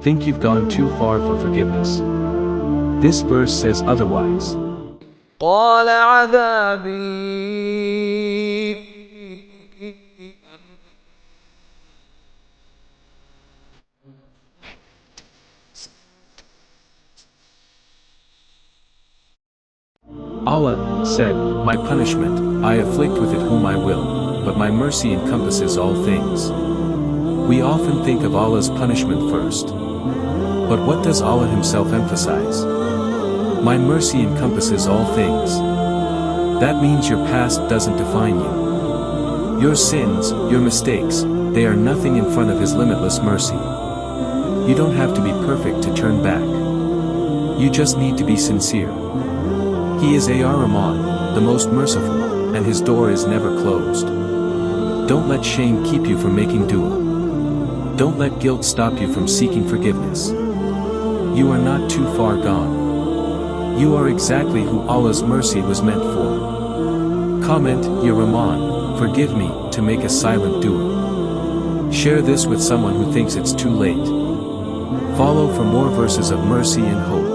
think you've gone too far for forgiveness. This verse says otherwise. قال عذابي Allah said, "My punishment, I afflict with it whom I will, but my mercy encompasses all things." We often think of Allah's punishment first. But what does Allah himself emphasize? My mercy encompasses all things. That means your past doesn't define you. Your sins, your mistakes, they are nothing in front of His limitless mercy. You don't have to be perfect to turn back. You just need to be sincere. He is Ar-Rahman, the most merciful, and His door is never closed. Don't let shame keep you from making dua. Don't let guilt stop you from seeking forgiveness. You are not too far gone. You are exactly who Allah's mercy was meant for. Comment, Ya Rahman, forgive me, to make a silent dua. Share this with someone who thinks it's too late. Follow for more verses of mercy and hope.